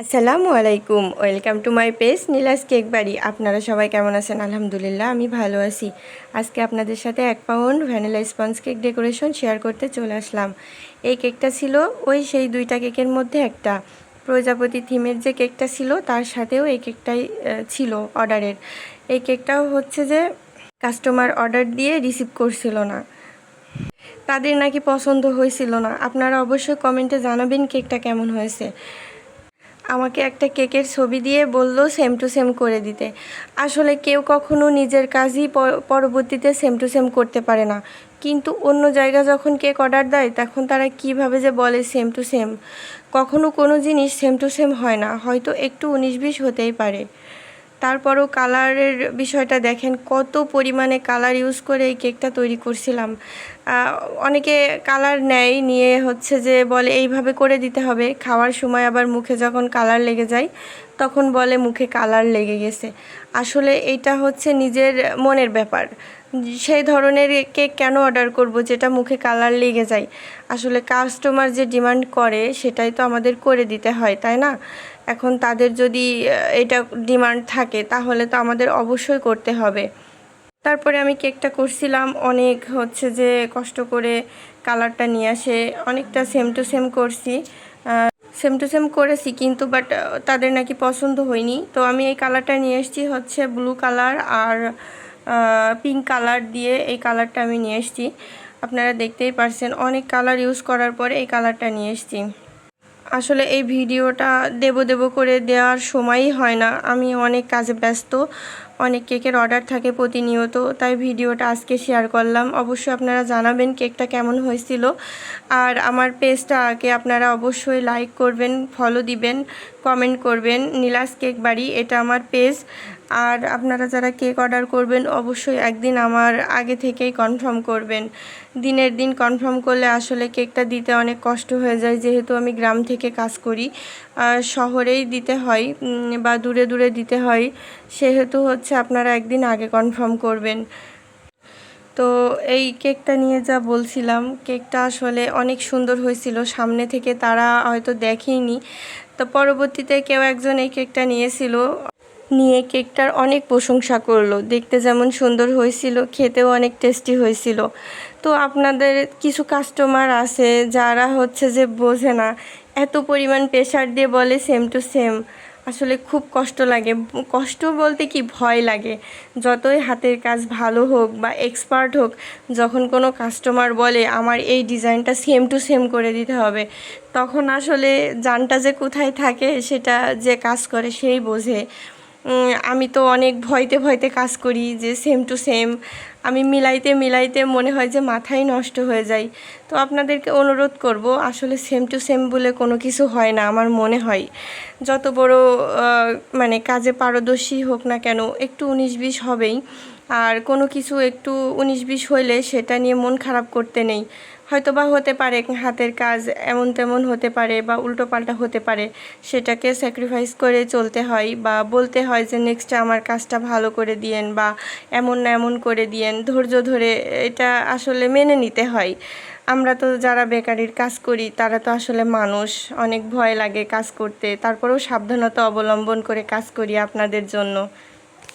আসসালামু আলাইকুম, welcome to my page Neela's cake বাড়ি। আপনারা সবাই কেমন আছেন? আলহামদুলিল্লাহ আমি ভালো আছি। আজকে আপনাদের সাথে 1 pound vanilla sponge cake decoration share করতে চলে আসলাম। এই কেকটা ছিল সেই 2টা কেকের মধ্যে একটা। প্রজাপতি থিমের যে কেকটা ছিল তার সাথেও এই কেকটাই ছিল অর্ডারের। এই কেকটাও হচ্ছে যে কাস্টমার অর্ডার দিয়ে রিসিভ করছিল না, তাদের নাকি পছন্দ হয়েছিল না। আপনারা অবশ্যই কমেন্টে জানাবেন কেকটা কেমন হয়েছে। আমাকে একটা কেকের ছবি দিয়ে বলল সেম টু সেম করে দিতে। আসলে কেউ কখনো নিজের কাজই পরবর্তীতে সেম টু সেম করতে পারে না, কিন্তু অন্য জায়গা যখন কেক অর্ডার দেয় তখন তারা কিভাবে যে বলে সেম টু সেম। কখনো কোনো জিনিস সেম টু সেম হয় না, হয়তো একটু 19-20 হতেই পারে। তারপরও কালারের বিষয়টা দেখেন, কত পরিমাণে কালার ইউজ করে এই কেকটা তৈরি করছিলাম। অনেকে কালার নেয়, নিয়ে হচ্ছে যে বলে এইভাবে করে দিতে হবে, খাওয়ার সময় আবার মুখে যখন কালার লেগে যায় তখন বলে মুখে কালার লেগে গেছে। আসলে এটা হচ্ছে নিজের মনের ব্যাপার। সেই ধরনের কেক কেন অর্ডার করব যেটা মুখে কালার লেগে যায়? আসলে কাস্টমার যে ডিমান্ড করে সেটাই তো আমাদের করে দিতে হয়, তাই না? এখন তাদের যদি এটা ডিমান্ড থাকে তাহলে তো আমাদের অবশ্যই করতে হবে। তারপরে আমি কেকটা করছিলাম, অনেক হচ্ছে যে কষ্ট করে কালারটা নিয়ে আসে, অনেকটা সেম টু সেম করছি, সেম টু সেম করেছি, কিন্তু বাট তাদের নাকি পছন্দ হয়নি। তো আমি এই কালারটা নিয়ে এসেছি হচ্ছে ব্লু কালার আর পিঙ্ক কালার দিয়ে। এই কালারটা আমি নিয়ে এসেছি, আপনারা দেখতেই পারছেন। অনেক কালার ইউজ করার পরে এই কালারটা নিয়ে এসেছি। আসলে এই ভিডিওটা দেব করে দেওয়ার সময়ই হয় না, আমি অনেক কাজে ব্যস্ত, অনেক কেকের অর্ডার থাকে প্রতিনিয়ত, তাই ভিডিওটা আজকে শেয়ার করলাম। অবশ্যই আপনারা জানাবেন কেকটা কেমন হয়েছিল। আর আমার পেজটাকে আপনারা অবশ্যই লাইক করবেন, ফলো দিবেন, কমেন্ট করবেন। নীলাস কেক বাড়ি এটা আমার পেজ। আর আপনারা যারা কেক অর্ডার করবেন অবশ্যই একদিন আমার আগে থেকেই কনফার্ম করবেন। দিনের দিন কনফার্ম করলে আসলে কেকটা দিতে অনেক কষ্ট হয়ে যায়, যেহেতু আমি গ্রাম থেকে কাজ করি, শহরেই দিতে হয় বা দূরে দূরে দিতে হয়, সেহেতু হচ্ছে আপনারা একদিন আগে কনফার্ম করবেন। তো এই কেকটা নিয়ে যা বলছিলাম, কেকটা আসলে অনেক সুন্দর হয়েছিল, সামনে থেকে তারা হয়তো দেখেইনি। তো পরবর্তীতে কেউ একজন এই কেকটা নিয়েছিল, নিয়ে কেকটার অনেক প্রশংসা করলো। দেখতে যেমন সুন্দর হয়েছিল, খেতেও অনেক টেস্টি হয়েছিল। তো আপনাদের কিছু কাস্টমার আছে যারা হচ্ছে যে বোঝে না, এত পরিমাণ প্রেশার দিয়ে বলে সেম টু সেম। আসলে খুব কষ্ট লাগে, কষ্ট বলতে কি ভয় লাগে। যতই হাতের কাজ ভালো হোক বা এক্সপার্ট হোক, যখন কোনো কাস্টমার বলে আমার এই ডিজাইনটা সেম টু সেম করে দিতে হবে, তখন আসলে জানটা যে কোথায় থাকে সেটা যে কাজ করে সেই বোঝে। আমি তো অনেক ভয়তে কাজ করি যে সেম টু সেম। আমি মিলাইতে মনে হয় যে মাথাই নষ্ট হয়ে যায়। তো আপনাদেরকে অনুরোধ করব, আসলে সেম টু সেম বলে কোনো কিছু হয় না। আমার মনে হয় যত বড় মানে কাজে পারদর্শী হোক না কেন, একটু 19-20 হবেই। আর কোনো কিছু একটু 19-20 হইলে সেটা নিয়ে মন খারাপ করতে নেই। হয়তো বা হতে পারে হাতের কাজ এমন তেমন হতে পারে বা উল্টোপাল্টা হতে পারে, সেটাকে স্যাক্রিফাইস করে চলতে হয় বা বলতে হয় যে নেক্সটে আমার কাজটা ভালো করে দিয়েন বা এমন না এমন করে দিয়েন, ধৈর্য ধরে এটা আসলে মেনে নিতে হয়। আমরা তো যারা বেকারির কাজ করি তারা তো আসলে মানুষ, অনেক ভয় লাগে কাজ করতে, তারপরেও সাবধানতা অবলম্বন করে কাজ করি আপনাদের জন্য।